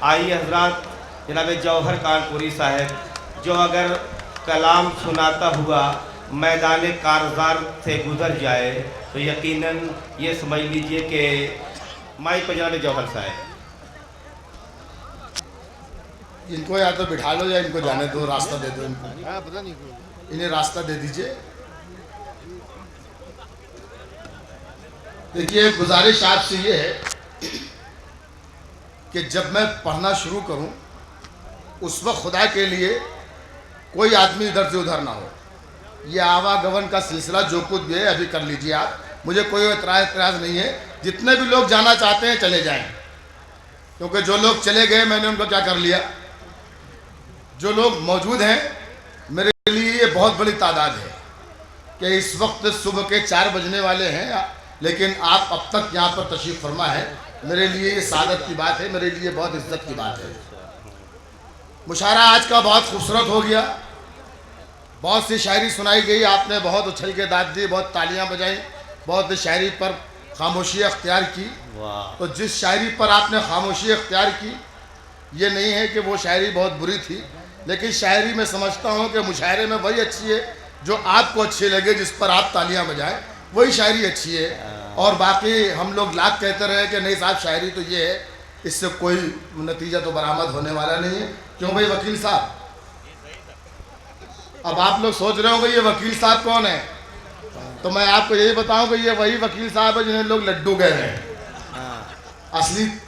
आई हजरत जनाब जौहर कानपुरी साहब, जो अगर कलाम सुनाता हुआ मैदान कारज़ार से गुजर जाए तो यकीनन ये समझ लीजिए कि माइक पर जनाब जौहर साहब। इनको या तो बिठा लो या इनको जाने दो, रास्ता दे दो इनको, इन्हें रास्ता दे दीजिए। देखिए, गुजारिश आपसे ये है कि जब मैं पढ़ना शुरू करूं उस वक्त खुदा के लिए कोई आदमी इधर से उधर ना हो। ये आवागमन का सिलसिला जो कुछ भी है अभी कर लीजिए आप, मुझे कोई एतराज़ नहीं है। जितने भी लोग जाना चाहते हैं चले जाएं, क्योंकि जो लोग चले गए मैंने उनको क्या कर लिया। जो लोग मौजूद हैं मेरे लिए ये बहुत बड़ी तादाद है कि इस वक्त सुबह के 4 बजने वाले हैं, लेकिन आप अब तक यहाँ पर तशरीफ़ फरमा है। मेरे लिए ये सादत की बात है, मेरे लिए बहुत इज्जत की बात है। मुशायरा आज का बहुत खूबसूरत हो गया, बहुत सी शायरी सुनाई गई, आपने बहुत उछल के दाद दी, बहुत तालियां बजाई, बहुत शायरी पर खामोशी अख्तियार की। तो जिस शायरी पर आपने खामोशी अख्तियार की, ये नहीं है कि वो शायरी बहुत बुरी थी, लेकिन शायरी में समझता हूँ कि मुशायरे में वही अच्छी है जो आपको अच्छी लगे, जिस पर आप तालियां बजाएं, वही शायरी अच्छी है। और बाकी हम लोग लाख कहते रहे कि नहीं साहब शायरी तो ये है, इससे कोई नतीजा तो बरामद होने वाला नहीं है। क्यों भाई वकील साहब? अब आप लोग सोच रहे होंगे ये वकील साहब कौन है, तो मैं आपको यही बताऊं कि ये वही वकील साहब है जिन्हें लोग लड्डू कह रहे हैं।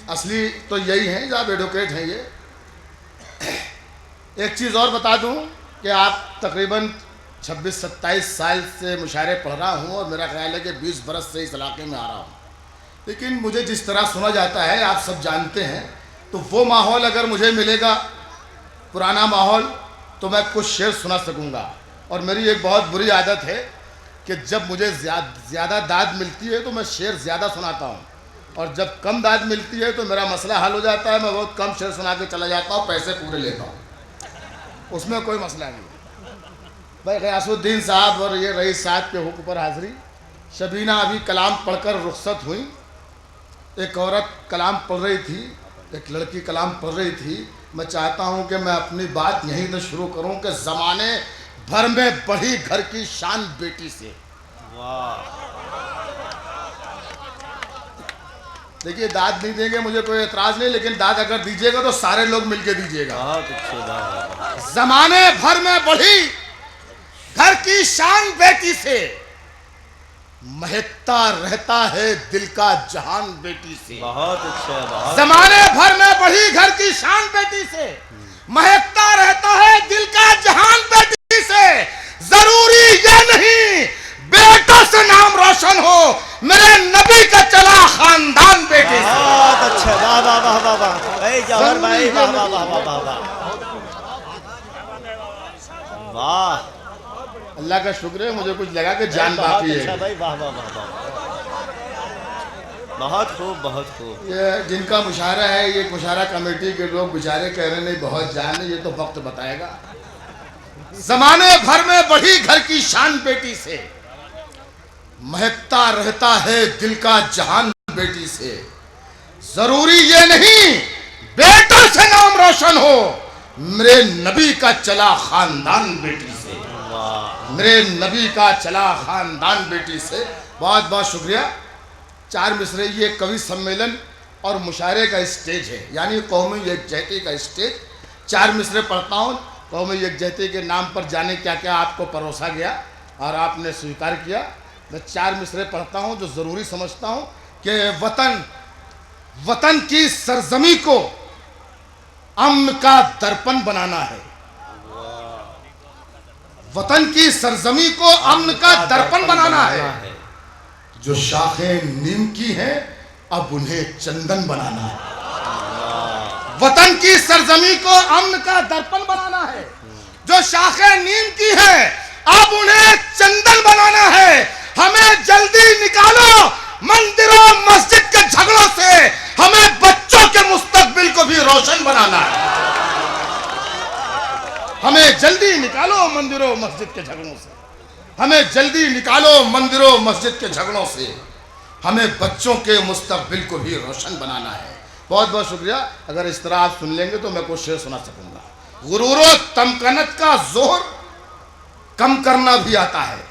असली तो यही हैं, जब एडवोकेट हैं ये। एक चीज़ और बता दूं कि आप तकरीबन 26-27 साल से मुशायरे पढ़ रहा हूँ और मेरा ख्याल है कि 20 बरस से इस इलाके में आ रहा हूँ, लेकिन मुझे जिस तरह सुना जाता है आप सब जानते हैं, तो वो माहौल अगर मुझे मिलेगा, पुराना माहौल, तो मैं कुछ शेर सुना सकूँगा। और मेरी एक बहुत बुरी आदत है कि जब मुझे ज़्यादा दाद मिलती है तो मैं शेर ज़्यादा सुनाता हूँ, और जब कम दाद मिलती है तो मेरा मसला हल हो जाता है, मैं बहुत कम शेर सुना के चला जाता हूँ, पैसे पूरे लेता हूँ, उसमें कोई मसला नहीं। भाई गयासुद्दीन साहब और ये रईस साहब के हुक्म पर हाज़िरी। शबीना अभी कलाम पढ़कर रुखसत हुई। एक औरत कलाम पढ़ रही थी, एक लड़की कलाम पढ़ रही थी। मैं चाहता हूँ कि मैं अपनी बात यहीं से शुरू करूँ कि ज़माने भर में बढ़ी घर की शान बेटी से। देखिए, दाद नहीं देंगे मुझे कोई एतराज़ नहीं, लेकिन दाद अगर दीजिएगा तो सारे लोग मिलके दीजिएगा। ज़माने भर में बढ़ी घर की शान बेटी से, महकता रहता है दिल का जहान बेटी से। बहुत अच्छा। ज़माने भर में बढ़ी घर की शान बेटी से, महकता रहता है दिल का जहान बेटी से। जरूरी ये नहीं बेटों से नाम रोशन हो, मेरे नबी का चला खानदान बेटी से। बहुत अच्छा। वाह वाह वाह वाह वाह भाई जौहर भाई, वाह वाह वाह वाह वाह वाह वाह। अल्लाह का शुक्र है, मुझे कुछ लगा कि जान बाकी है। अच्छा भाई, वाह वाह वाह वाह, बहुत खूब बहुत खूब। ये जिनका मुशायरा है, ये मुशायरा कमेटी के लोग बेचारे कह रहे नहीं बहुत जान है, ये तो वक्त बताएगा। ज़माने भर में बढ़ी घर की शान बेटी से, महकता रहता है दिल का जहान बेटी से। जरूरी ये नहीं बेटों से नाम रोशन हो, मेरे नबी का चला खानदान बेटी से। मेरे नबी का चला खानदान बेटी से। बहुत बहुत शुक्रिया। 4 मिसरे ये कवि सम्मेलन और मुशायरे का स्टेज है, यानी कौमी यकजहती का स्टेज। 4 मिसरे पढ़ता हूँ, कौमी यकजहती के नाम पर जाने क्या क्या आपको परोसा गया और आपने स्वीकार किया। मैं 4 मिसरे पढ़ता हूँ जो ज़रूरी समझता हूँ कि वतन की सरजमी को अम्न का दर्पण बनाना है। वतन की सरजमी को अम्न का दर्पण बनाना है। जो शाखें नीम की हैं अब उन्हें चंदन बनाना है। वतन की सरजमी को अम्न का दर्पण बनाना है। जो शाखें नीम की हैं अब उन्हें चंदन बनाना है। हमें जल्दी निकालो मंदिरों मस्जिद के झगड़ों से, हमें बच्चों के मुस्तकबिल को भी रोशन बनाना है। हमें जल्दी निकालो मंदिरों मस्जिद के झगड़ों से, हमें जल्दी निकालो मंदिरों मस्जिद के झगड़ों से, हमें बच्चों के मुस्तकबिल को भी रोशन बनाना है। बहुत बहुत शुक्रिया। अगर इस तरह आप सुन लेंगे तो मैं कुछ शेर सुना सकूंगा। गुरूरो तमकनत का जोर कम करना भी आता है।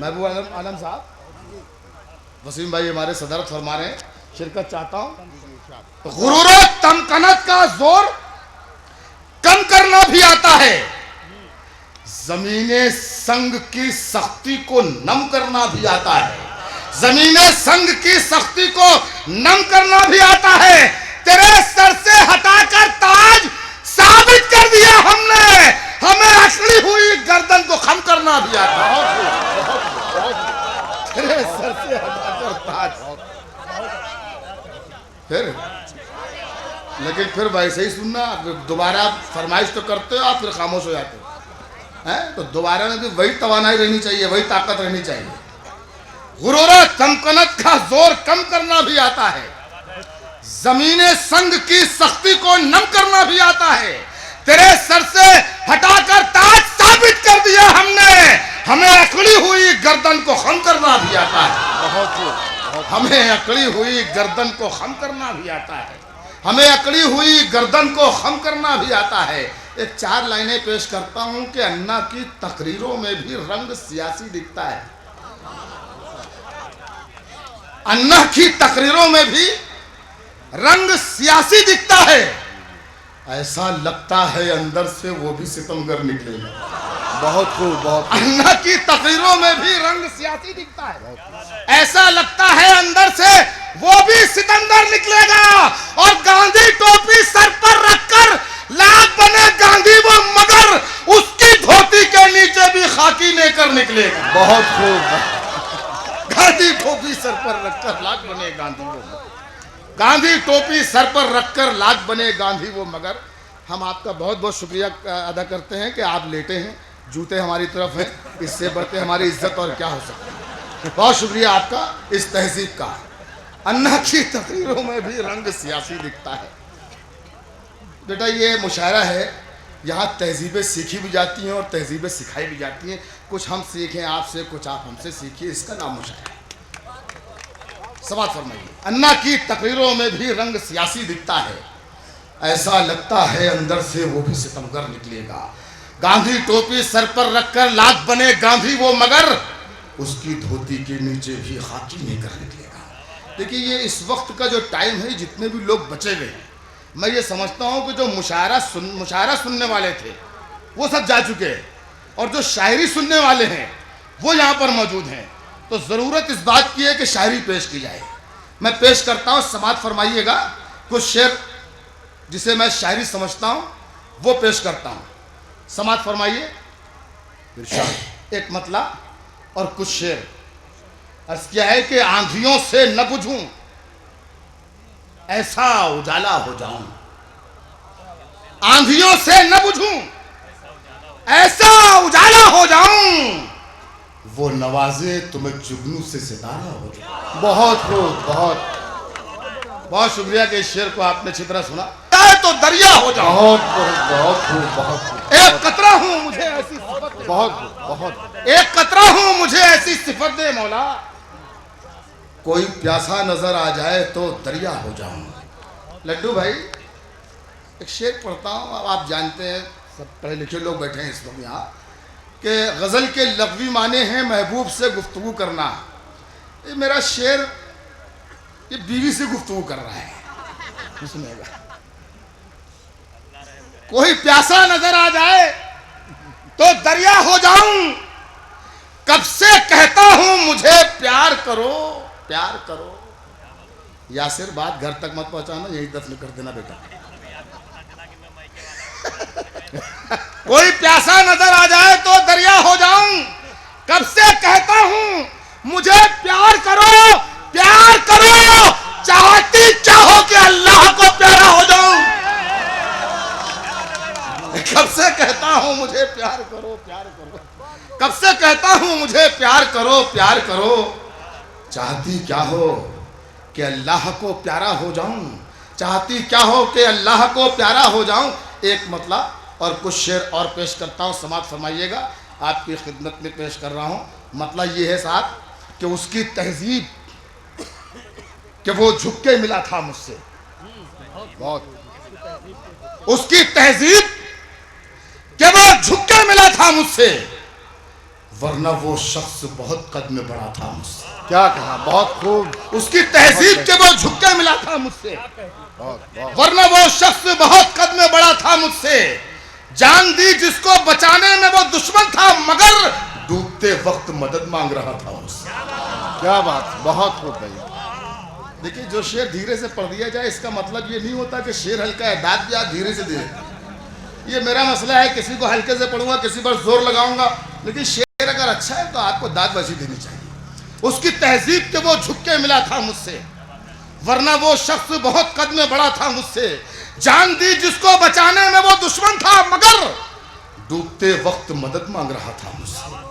महबूब आलम साहब, वसीम भाई हमारे सदरत फरमा रहे हैं, शिरकत चाहता हूं। गुरूरो तमकनत का जोर कम करना भी आता है, जमीने संग की सख्ती को नम करना भी आता है, जमीने संग की सख्ती को नम करना भी आता है। तेरे सर से हटाकर ताज साबित कर दिया हमने, हमें अकड़ी हुई गर्दन को खम करना भी आता है। तेरे सर से हटाकर ताज, फिर लेकिन फिर वैसे ही सुनना, दोबारा फरमाइश तो करते हो आप, फिर खामोश हो जाते हो हैं। तो दोबारा में भी वही तवानाई रहनी चाहिए, वही ताकत रहनी चाहिए। गुरूर तमकनत का जोर कम करना भी आता है, जमीने संग की सख्ती को नम करना भी आता है। तेरे सर से हटाकर ताज साबित कर दिया हमने, हमें अकड़ी हुई गर्दन को खम करना भी आता है। हमें अकड़ी हुई गर्दन को खम करना भी आता है, हमें अकड़ी हुई गर्दन को खम करना भी आता है। एक 4 लाइनें पेश करता हूं कि अन्ना की तकरीरों में भी रंग सियासी दिखता है। अन्ना की तकरीरों में भी रंग सियासी दिखता है, ऐसा लगता है अंदर से वो भी सितमगर निकलेगा। बहुत खूब, बहुत। अन्ना की तकरीरों में भी रंग सियासी दिखता है, ऐसा लगता है अंदर से वो भी सितमगर निकलेगा। और गांधी टोपी सर पर रखकर लाख बने गांधी वो मगर, उसकी धोती के नीचे भी खाकी लेकर निकलेगा। बहुत खूब। गांधी टोपी सर पर रखकर लाख बने गांधी वो मगर, गांधी टोपी सर पर रखकर लाख बने गांधी वो मगर। हम आपका बहुत बहुत शुक्रिया अदा करते हैं कि आप लेटे हैं, जूते हमारी तरफ हैं, इससे बढ़ते हमारी इज्जत और क्या हो सकती है। बहुत शुक्रिया आपका इस तहजीब का। अन्ना की तकरीरों में भी रंग सियासी दिखता है। बेटा ये मुशायरा है, यहाँ तहजीबें सीखी भी जाती हैं और तहजीबें सिखाई भी जाती हैं। कुछ हम सीखें आपसे, कुछ आप हमसे सीखिए, इसका नाम मुशायरा है। समात फरमाइए। अन्ना की तकरीरों में भी रंग सियासी दिखता है, ऐसा लगता है अंदर से वो भी सितमगर निकलेगा। गांधी टोपी सर पर रखकर लाख बने गांधी वो मगर, उसकी धोती के नीचे भी खाकी लेकर निकलेगा। देखिए ये इस वक्त का जो टाइम है, जितने भी लोग बचे हुए हैं, मैं ये समझता हूँ कि जो मुशायरा सुनने वाले थे वो सब जा चुके हैं, और जो शायरी सुनने वाले हैं वो यहाँ पर मौजूद हैं। तो ज़रूरत इस बात की है कि शायरी पेश की जाए। मैं पेश करता हूँ, समात फरमाइएगा। कुछ शेर जिसे मैं शायरी समझता हूँ वो पेश करता हूँ, समात फरमाइए। एक मतला और कुछ शेर। अर्ज़ किया है कि आंधियों से न बुझूं, ऐसा उजाला हो जाऊं। आंधियों से न बुझूं, ऐसा उजाला हो जाऊं। वो नवाजे तुम्हें जुगनू से सितारा हो जाऊं। बहुत खूब, बहुत बहुत शुक्रिया कि इस शेर को आपने अच्छी तरह सुना। तो दरिया हो जाऊं। बहुत बहुत खूब, बहुत खूब। एक कतरा हूं मुझे ऐसी सिफत दे। बहुत बहुत। एक कतरा हूं मुझे ऐसी सिफत दे मौला, कोई प्यासा नजर आ जाए तो दरिया हो जाऊं। लड्डू भाई एक शेर पढ़ता हूँ। अब आप जानते हैं, सब पढ़े लिखे लोग बैठे हैं इस वक्त यहाँ, कि गज़ल के लग़वी माने हैं महबूब से गुफ्तगू करना। ये मेरा शेर ये बीवी से गुफ्तगू कर रहा है। सुनेगा। कोई प्यासा नजर आ जाए तो दरिया हो जाऊं, कब से कहता हूं मुझे प्यार करो, प्यार करो। यासिर बात घर तक मत पहुंचाना, यही दफन कर देना बेटा। कोई प्यासा नजर आ जाए तो दरिया हो जाऊं, कब से कहता हूं मुझे प्यार करो, प्यार करो। चाहती चाहो कि अल्लाह को प्यारा हो जाऊं। कब से कहता हूं मुझे प्यार करो, प्यार करो। कब से कहता हूं मुझे प्यार करो, प्यार करो। चाहती क्या हो कि अल्लाह को प्यारा हो जाऊं। चाहती क्या हो कि अल्लाह को प्यारा हो जाऊं। एक मतलब और कुछ शेर और पेश करता हूं, समात फरमाइएगा। आपकी खिदमत में पेश कर रहा हूं। मतलब ये है साहब कि उसकी तहजीब कि वो झुक के मिला था मुझसे, बहुत। उसकी तहजीब के वो झुक के मिला था मुझसे, वरना वो शख्स बहुत कद में बड़ा था मुझसे। क्या कहा, बहुत खूब। उसकी तहजीब के वो झुक के मिला था मुझसे, वरना वो शख्स बहुत कद में बड़ा था मुझसे। जान दी जिसको बचाने में वो दुश्मन था, मगर डूबते वक्त मदद मांग रहा था मुझसे। क्या बात, बहुत खूब भाई। देखिए, जो शेर धीरे से पढ़ दिया जाए इसका मतलब ये नहीं होता कि शेर हल्का है, दाद भी आप धीरे से दे। ये मेरा मसला है, किसी को हल्के से पढ़ूंगा, किसी पर जोर लगाऊंगा, लेकिन शेर अगर अच्छा है तो आपको दाद वैसी देनी चाहिए। उसकी तहजीब के वो झुक के मिला था मुझसे, वरना वो शख्स बहुत कद में बड़ा था मुझसे। जान दी जिसको बचाने में वो दुश्मन था, मगर डूबते वक्त मदद मांग रहा था मुझसे।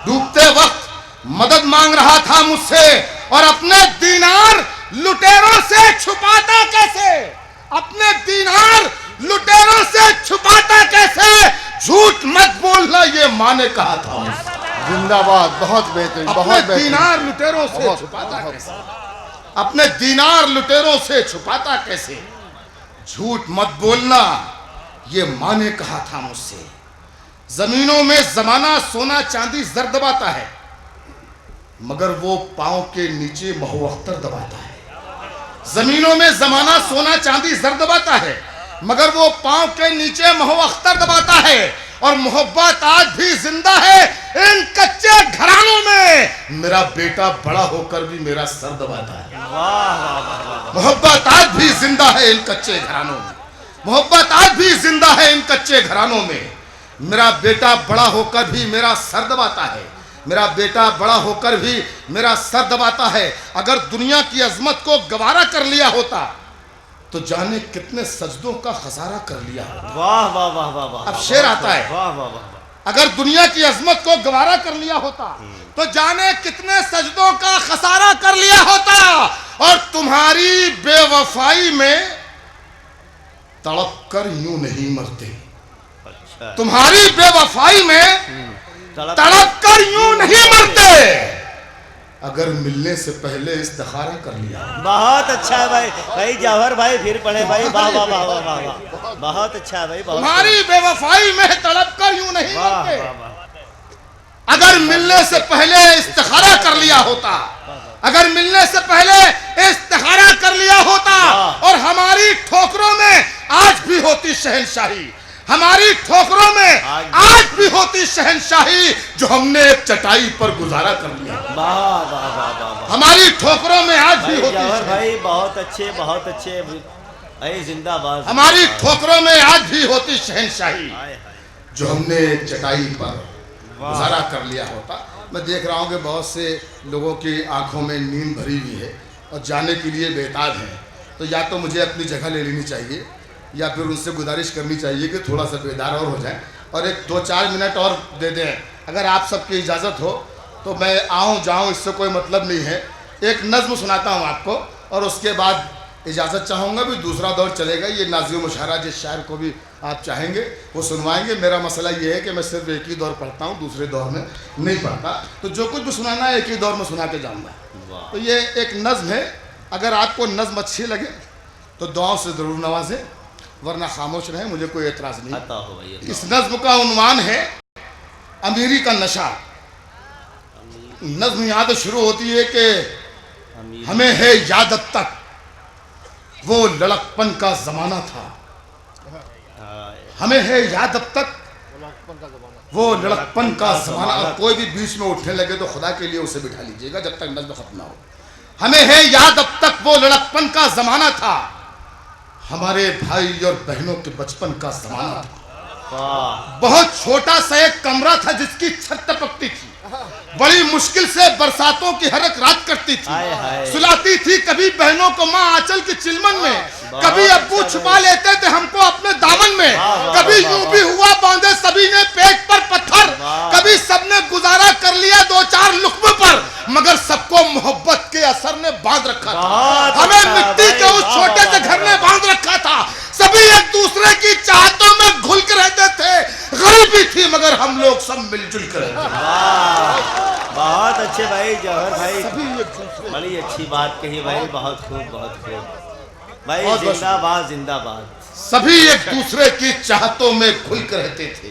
डूबते वक्त मदद मांग रहा था मुझसे। और अपने दीनार लुटेरों से छुपाता कैसे, अपने दीनार लुटेरों से छुपाता कैसे, झूठ मत बोलना ये माँ ने कहा था मुझसे। जिंदाबाद, बहुत बेहतरीन, बहुत अपने बेहतरीन। दीनार लुटेरों से छुपाता कैसे, अपने दीनार लुटेरों से छुपाता कैसे, झूठ मत बोलना ये माँ ने कहा था मुझसे। जमीनों में जमाना सोना चांदी जर दबाता है, मगर वो पांव के नीचे महुअख्तर दबाता है। जमीनों में जमाना सोना चांदी जर दबाता है, मगर वो पांव के नीचे महुअख्तर दबाता है। और मोहब्बत आज भी जिंदा है इन कच्चे घरानों में। मेरा बेटा बड़ा होकर भी मेरा सर दबाता है। मोहब्बत आज भी जिंदा है इन कच्चे घरानों में। मोहब्बत आज भी जिंदा है इन कच्चे घरानों में। मेरा बेटा बड़ा होकर भी मेरा सर दबाता है। मेरा बेटा बड़ा होकर भी मेरा सर दबाता है। अगर दुनिया की अजमत को गवारा कर लिया होता तो जाने कितने सजदों का खसारा कर लिया होता। वाह वाह वाह वाह वाह। अब शेर आता है, वाह वाह वाह। अगर दुनिया की अजमत को गवारा कर लिया होता तो जाने कितने सजदों का खसारा कर लिया होता। और तुम्हारी बेवफाई में तड़प कर यूं नहीं मरते। अच्छा। तुम्हारी बेवफाई में तड़प कर यूं नहीं मरते। अगर मिलने से पहले इस्तिखारा कर लिया। बहुत अच्छा है भाई। भाई जौहर भाई फिर पढ़े भाई। वाह वाह वाह वाह वाह वाह। बहुत अच्छा है भाई। बहुत तुम्हारी बेवफाई में तड़प कर यूं नहीं वाह मरते। वाह वाह। अगर मिलने से पहले इस्तिखारा कर लिया होता, अगर मिलने से पहले इस्तिखारा कर लिया होता। और हमारी ठोकरों में आज भी होती शहंशाही, हमारी ठोकरों में आज भी होती शहंशाही, जो हमने एक चटाई पर गुजारा कर लिया। वाह वाह वाह वाह। हमारी ठोकरों में आज भी होती जौहर शहंशाही। भाई बहुत अच्छे, बहुत अच्छे भाई। जिंदाबाद। हमारी ठोकरों में आज भी होती शहंशाही, हाय हाय। जो हमने एक चटाई पर गुजारा कर लिया होता। मैं देख रहा हूँ कि बहुत से लोगों की आंखों में नींद भरी हुई है और जाने के लिए बेताब हैं। तो या तो मुझे अपनी जगह ले लेनी चाहिए या फिर उनसे गुजारिश करनी चाहिए कि थोड़ा सा बेदार और हो जाए और एक 2-4 मिनट और दे दें। अगर आप सबकी इजाज़त हो तो मैं आऊँ जाऊँ, इससे कोई मतलब नहीं है। एक नज़्म सुनाता हूँ आपको और उसके बाद इजाज़त चाहूँगा। भी दूसरा दौर चलेगा। ये नाज़िम मुशायरा जिस शायर को भी आप चाहेंगे वो सुनवाएंगे। मेरा मसला ये है कि मैं सिर्फ एक ही दौर पढ़ता हूँ, दूसरे दौर में नहीं पढ़ता। तो जो कुछ भी सुनाना है एक ही दौर में सुना के जाऊँगा। तो ये एक नज़्म है। अगर आपको नज़्म अच्छी लगे तो दुआओं से ज़रूर नवाजें, वरना खामोश रहे, मुझे कोई एतराज़ नहीं। इस नज़्म का उन्वान है अमीरी का नशा। नज़्म यहाँ तो शुरू होती है कि हमें है याद अब तक वो लड़कपन का ज़माना था। हमें है याद अब तक वो लड़कपन का ज़माना। और कोई भी बीच में उठने लगे तो खुदा के लिए उसे बिठा लीजिएगा जब तक नज़्म खत्म ना हो। हमें है याद अब तक वो लड़कपन का ज़माना था, हमारे भाई और बहनों के बचपन का ज़माना था। बहुत छोटा सा एक कमरा था जिसकी छत टपकती थी। बड़ी मुश्किल से बरसातों की हर एक रात कटती थी। सुलाती थी कभी बहनों को माँ आंचल के चिलमन में, कभी अब्बू छुपा लेते थे हमको अपने दामन में। कभी यूं भी हुआ बांधे सभी ने पेट पर पत्थर, कभी सबने गुजारा कर लिया 2-4 लुक़्मे पर, मगर सबको मोहब्बत के असर ने बांध रखा था। हमें मिट्टी के उस छोटे से घर ने बांध रखा था। सभी एक दूसरे की चाहतों में घुल कर रहते थे। गरीबी थी मगर हम लोग सब मिलजुल कर रहते थे। बहुत अच्छे भाई जौहर भाई, बड़ी अच्छी बात कही भाई। बहुत खूब, बहुत खूब। भाई बहुत बहुत जिंदाबाद जिंदाबाद। सभी एक दूसरे की चाहतों में घुल कर रहते थे।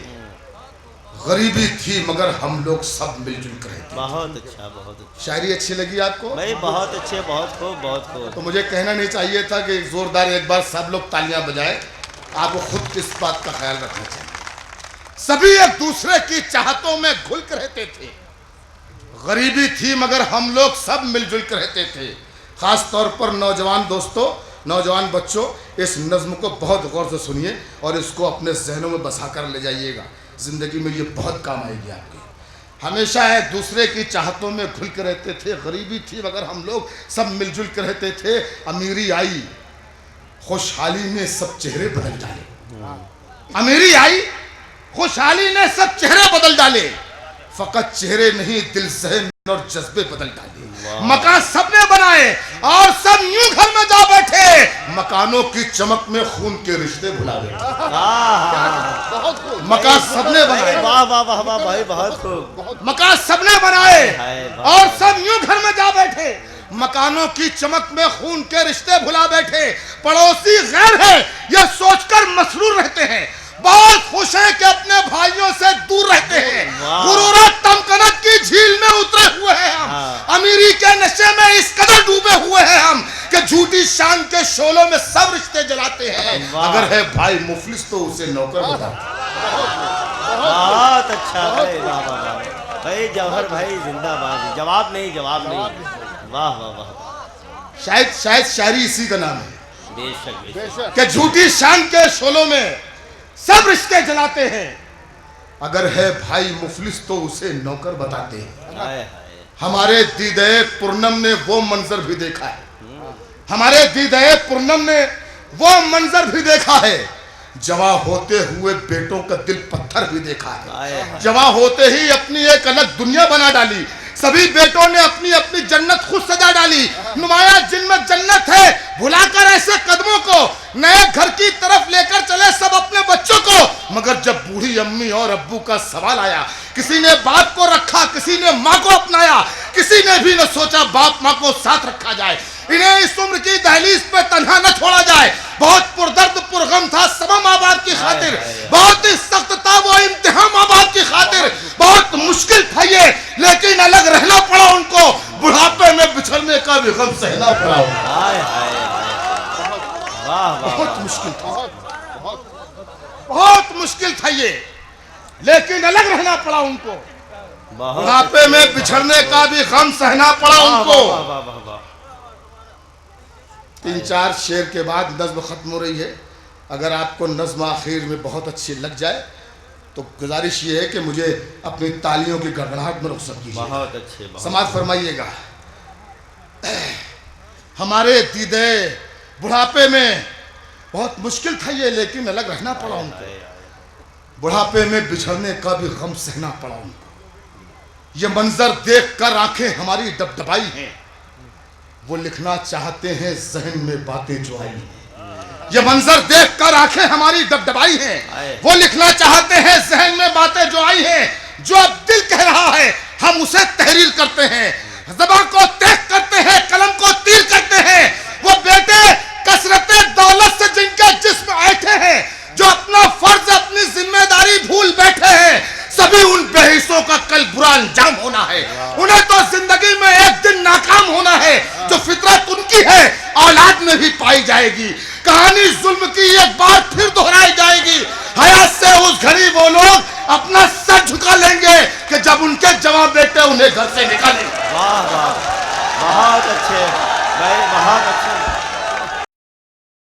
गरीबी थी मगर हम लोग सब मिलजुल कर रहते थे। बहुत अच्छा बहुत अच्छा शायरी अच्छी लगी आपको? भाई, बहुत अच्छे, बहुत खूब बहुत खूब। तो मुझे कहना नहीं चाहिए था कि जोरदार एक बार सब लोग तालियां बजाएं। आपको खुद इस बात का ख्याल रखना चाहिए। सभी एक दूसरे की चाहतों में घुल कर रहते थे। गरीबी थी मगर हम लोग सब मिलजुल कर रहते थे। खास तौर पर नौजवान दोस्तों, नौजवान बच्चों, इस नज्म को बहुत गौर से सुनिए और इसको अपने जहनों में बसा कर ले जाइएगा। जिंदगी में ये बहुत काम आएगी आपकी। हमेशा एक दूसरे की चाहतों में घुल कर रहते थे। गरीबी थी मगर हम लोग सब मिलजुल कर रहते थे। अमीरी आई, खुशहाली ने सब चेहरे बदल डाले। अमीरी आई, खुशहाली ने सब चेहरे बदल डाले। फकत चेहरे नहीं, दिल, ज़हन और जज्बे बदल डाले। मकान सबने बनाए और सब यूं घर में जा बैठे। मकानों की चमक में खून के रिश्ते भुला गए। मकान सबने बनाए, वाह वाह वाह वाह भाई, बहुत खूब। मकान सबने बनाए और सब यूं घर में जा बैठे। मकानों की चमक में खून के रिश्ते भुला बैठे। पड़ोसी गैर है यह सोचकर मसरूर रहते हैं। बहुत खुश हैं कि अपने भाइयों से दूर रहते हैं। गुरूर तमकनत की झील में उतरे हुए हैं हम। अमीरी के नशे में इस कदर डूबे हुए हैं हम कि झूठी शान के शोलों में सब रिश्ते जलाते हैं। अगर है भाई मुफलिस तो उसे नौकर बता। बहुत अच्छा भाई, वाह वाह वाह भाई, जौहर भाई जिंदाबाद। जवाब नहीं, जवाब नहीं। वाह वाह वाह। शायद शायरी इसी का नाम है। बेशक बेशक। कि झूठी शान के शोलों में सब रिश्ते जलाते हैं। अगर है भाई मुफलिस तो उसे नौकर बताते हैं। हाय हाय। हमारे दीदे पूर्णम ने वो मंजर भी देखा है। हमारे दीदे पूर्णम ने वो मंजर भी देखा है। जवां होते हुए बेटों का दिल पत्थर भी देखा है। जवां होते ही अपनी एक अलग दुनिया बना डाली। सभी बेटों ने अपनी अपनी जन्नत खुद सजा डाली। नुमाया जिनमें जन्नत है, भुलाकर ऐसे कदमों को नए घर की तरफ लेकर चले सब अपने बच्चों को। मगर जब बूढ़ी अम्मी और अब्बू का सवाल आया, किसी ने बाप को रखा, किसी ने माँ को अपनाया, किसी ने भी न सोचा बाप माँ को साथ रखा जाए। इन्हें इस उम्र की दहलीज पे तन्हा न छोड़ा जाए। बहुत पुरदर्द पुरगम था सबा माँ बाप की खातिर। बहुत ही सख्त था वो इम्तिहान माँ बाप की खातिर। बहुत मुश्किल था ये, लेकिन अलग रहना पड़ा उनको। बुढ़ापे में बिछड़ने का भी गम सहना पड़ा। हाय हाय। वाह वाह। बहुत मुश्किल था, बहुत मुश्किल था ये, लेकिन अलग रहना पड़ा उनको। बुढ़ापे में बिछड़ने का भी गम सहना पड़ा उनको। 3-4 शेर के बाद नज्म खत्म हो रही है। अगर आपको नज्म आखिर में बहुत अच्छी लग जाए तो गुजारिश ये है कि मुझे अपनी तालियों की गड़गड़ाहट में रुखसत कीजिए। बहुत अच्छे। समाज फरमाइएगा। हमारे दीदे बुढ़ापे में बहुत मुश्किल था ये, लेकिन अलग रहना पड़ा उनको। बुढ़ापे में बिछड़ने का भी गम सहना पड़ा उनको। ये मंजर देखकर आंखें हमारी डबडबाई हैं। वो लिखना चाहते हैं जहन में बातें जो आई हैं। ये मंजर देखकर आंखें हमारी डबडबाई हैं। वो लिखना चाहते हैं जहन में बातें जो आई हैं। जो अब दिल कह रहा है हम उसे तहरीर करते हैं। ज़बान को तेज करते हैं, कलम को तीर करते हैं। वो बेटे कसरते दौलत से जिनके जिस्म ऐठे हैं, जो अपना फर्ज अपनी जिम्मेदारी भूल बैठे हैं, सभी उन बेहिस्सों का कल बुरा अंजाम होना है। उन्हें तो जिंदगी में एक दिन नाकाम होना है। जो फितरत उनकी है औलाद में भी पाई जाएगी। कहानी जुल्म की एक बार फिर दोहराई जाएगी। हयात से उस घड़ी वो लोग अपना सर झुका लेंगे कि जब उनके जवान बेटे उन्हें घर से निकालेंगे। वाह वाह, बहुत अच्छे भाई, बहुत अच्छे।